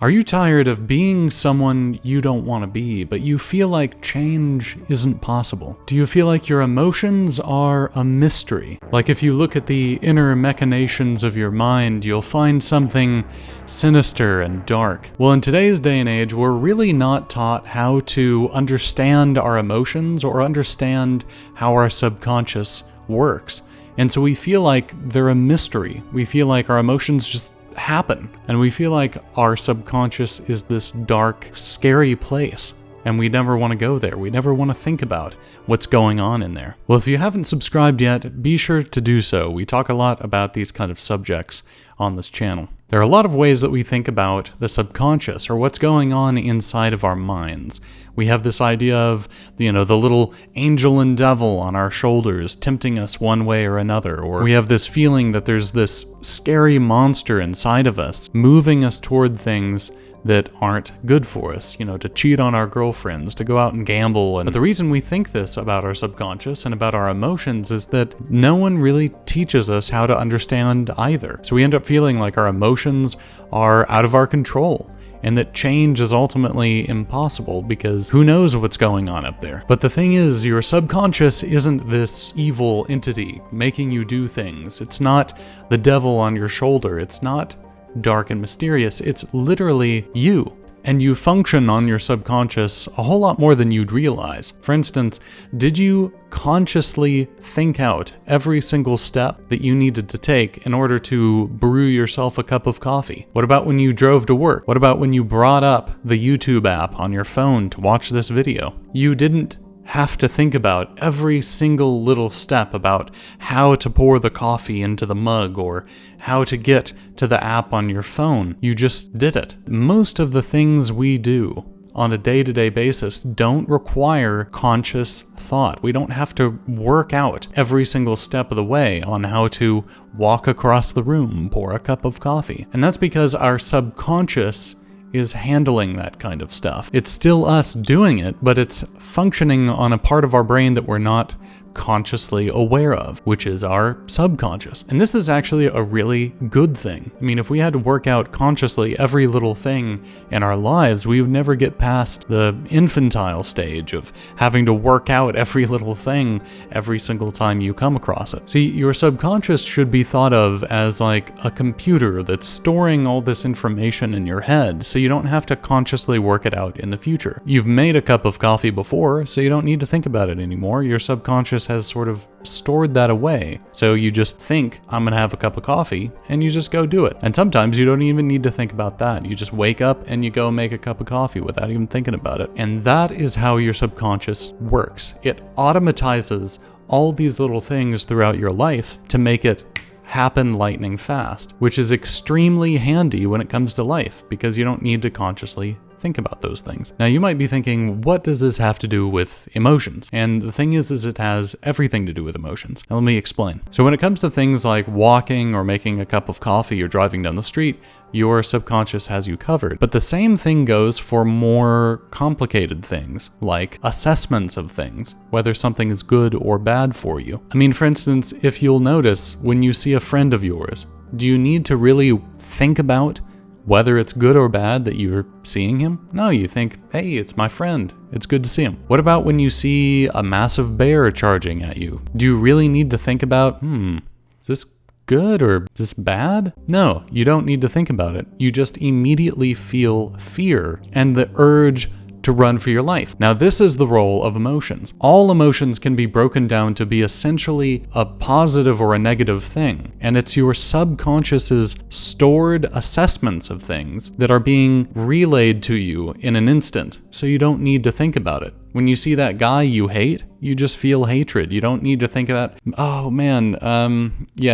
Are you tired of being someone you don't want to be, but you feel like change isn't possible? Do you feel like your emotions are a mystery? Like if you look at the inner machinations of your mind, you'll find something sinister and dark. Well, in today's day and age, we're really not taught how to understand our emotions or understand how our subconscious works. And so we feel like they're a mystery. We feel like our emotions just happen. And we feel like our subconscious is this dark, scary place. And we never want to go there. We never want to think about what's going on in there. Well, if you haven't subscribed yet, be sure to do so. We talk a lot about these kind of subjects on this channel. There are a lot of ways that we think about the subconscious or what's going on inside of our minds. We have this idea of, the little angel and devil on our shoulders tempting us one way or another. Or we have this feeling that there's this scary monster inside of us moving us toward things that aren't good for us, to cheat on our girlfriends, to go out and gamble. But the reason we think this about our subconscious and about our emotions is that no one really teaches us how to understand either. So we end up feeling like our emotions are out of our control, and that change is ultimately impossible because who knows what's going on up there. But the thing is, your subconscious isn't this evil entity making you do things. It's not the devil on your shoulder. It's not dark and mysterious. It's literally you. And you function on your subconscious a whole lot more than you'd realize. For instance, did you consciously think out every single step that you needed to take in order to brew yourself a cup of coffee? What about when you drove to work? What about when you brought up the YouTube app on your phone to watch this video? You didn't have to think about every single little step about how to pour the coffee into the mug or how to get to the app on your phone. You just did it. Most of the things we do on a day-to-day basis don't require conscious thought. We don't have to work out every single step of the way on how to walk across the room, pour a cup of coffee. And that's because our subconscious is handling that kind of stuff. It's still us doing it, but it's functioning on a part of our brain that we're not consciously aware of, which is our subconscious. And this is actually a really good thing. I mean, if we had to work out consciously every little thing in our lives, we would never get past the infantile stage of having to work out every little thing every single time you come across it. See, your subconscious should be thought of as like a computer that's storing all this information in your head, so you don't have to consciously work it out in the future. You've made a cup of coffee before, so you don't need to think about it anymore. Your subconscious has sort of stored that away. So you just think, I'm gonna have a cup of coffee, and you just go do it. And sometimes you don't even need to think about that. You just wake up and you go make a cup of coffee without even thinking about it. And that is how your subconscious works. It automatizes all these little things throughout your life to make it happen lightning fast, which is extremely handy when it comes to life because you don't need to consciously think about those things. Now you might be thinking, what does this have to do with emotions? And the thing is it has everything to do with emotions. Now let me explain. So when it comes to things like walking or making a cup of coffee or driving down the street, your subconscious has you covered. But the same thing goes for more complicated things, like assessments of things, whether something is good or bad for you. I mean, for instance, if you'll notice, when you see a friend of yours, do you need to really think about whether it's good or bad that you're seeing him? No, you think, hey, it's my friend. It's good to see him. What about when you see a massive bear charging at you? Do you really need to think about, is this good or is this bad? No, you don't need to think about it. You just immediately feel fear and the urge to run for your life. Now, this is the role of emotions. All emotions can be broken down to be essentially a positive or a negative thing, and it's your subconscious's stored assessments of things that are being relayed to you in an instant, so you don't need to think about it. When you see that guy you hate, you just feel hatred. You don't need to think about, oh man,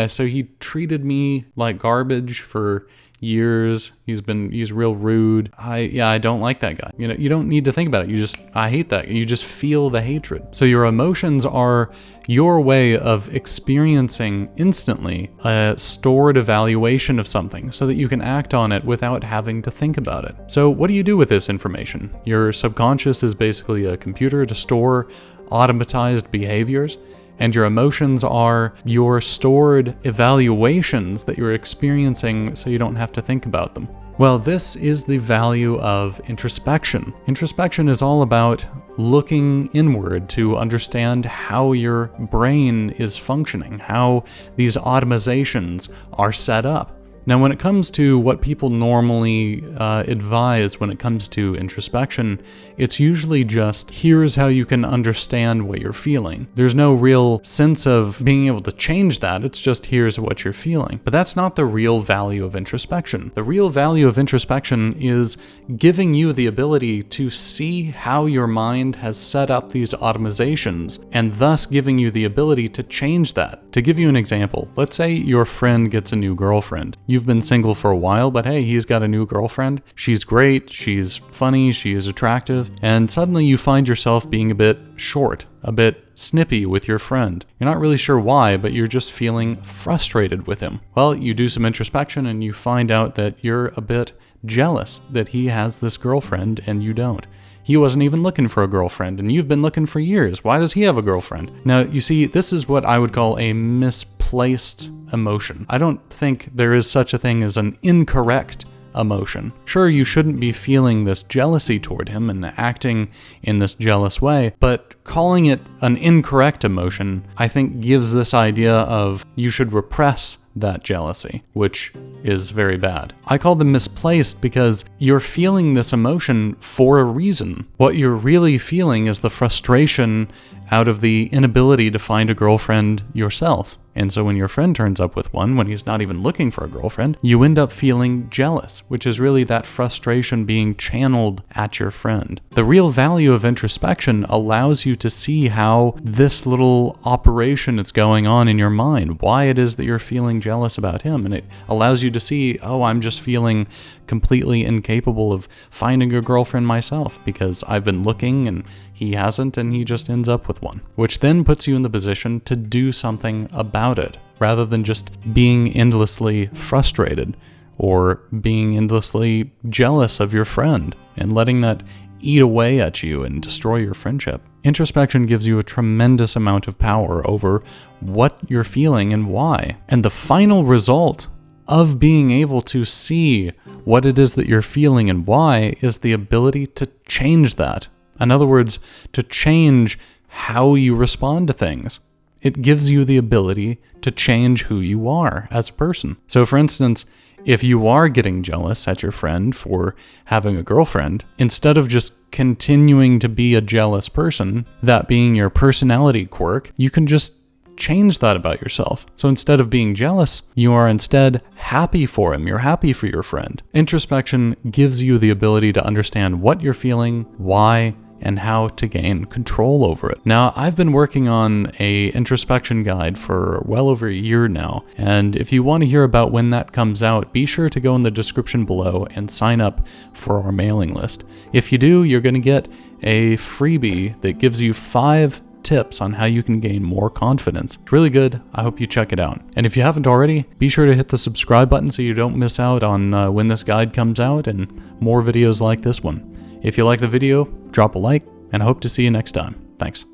so he treated me like garbage for years. He's real rude. I don't like that guy. You don't need to think about it. I hate that. You just feel the hatred. So your emotions are your way of experiencing instantly a stored evaluation of something so that you can act on it without having to think about it. So what do you do with this information? Your subconscious is basically a computer to store automatized behaviors, and your emotions are your stored evaluations that you're experiencing so you don't have to think about them. Well, this is the value of introspection. Introspection is all about looking inward to understand how your brain is functioning, how these automizations are set up. Now, when it comes to what people normally advise when it comes to introspection, it's usually just, here's how you can understand what you're feeling. There's no real sense of being able to change that. It's just, here's what you're feeling. But that's not the real value of introspection. The real value of introspection is giving you the ability to see how your mind has set up these automizations, and thus giving you the ability to change that. To give you an example, let's say your friend gets a new girlfriend. You've been single for a while, but hey, he's got a new girlfriend. She's great, she's funny, she is attractive, and suddenly you find yourself being a bit short, a bit snippy with your friend. You're not really sure why, but you're just feeling frustrated with him. Well, you do some introspection and you find out that you're a bit jealous that he has this girlfriend and you don't. He wasn't even looking for a girlfriend, and you've been looking for years. Why does he have a girlfriend? Now, you see, this is what I would call a misplaced emotion. I don't think there is such a thing as an incorrect emotion. Sure, you shouldn't be feeling this jealousy toward him and acting in this jealous way, but calling it an incorrect emotion, I think, gives this idea of you should repress that jealousy, which is very bad. I call them misplaced because you're feeling this emotion for a reason. What you're really feeling is the frustration out of the inability to find a girlfriend yourself. And so when your friend turns up with one, when he's not even looking for a girlfriend, you end up feeling jealous, which is really that frustration being channeled at your friend. The real value of introspection allows you to see how this little operation is going on in your mind, why it is that you're feeling jealous about him. And it allows you to see, oh, I'm just feeling completely incapable of finding a girlfriend myself because I've been looking and he hasn't, and he just ends up with one, which then puts you in the position to do something about it rather than just being endlessly frustrated or being endlessly jealous of your friend and letting that eat away at you and destroy your friendship. Introspection gives you a tremendous amount of power over what you're feeling and why. And the final result of being able to see what it is that you're feeling and why is the ability to change that. In other words, to change how you respond to things. It gives you the ability to change who you are as a person. So for instance, if you are getting jealous at your friend for having a girlfriend, instead of just continuing to be a jealous person, that being your personality quirk, you can just change that about yourself. So instead of being jealous, you are instead happy for him. You're happy for your friend. Introspection gives you the ability to understand what you're feeling, why, and how to gain control over it. Now, I've been working on a introspection guide for well over a year now, and if you want to hear about when that comes out, be sure to go in the description below and sign up for our mailing list. If you do, you're going to get a freebie that gives you 5 tips on how you can gain more confidence. It's really good. I hope you check it out. And if you haven't already, be sure to hit the subscribe button so you don't miss out on when this guide comes out and more videos like this one. If you like the video, drop a like, and I hope to see you next time. Thanks.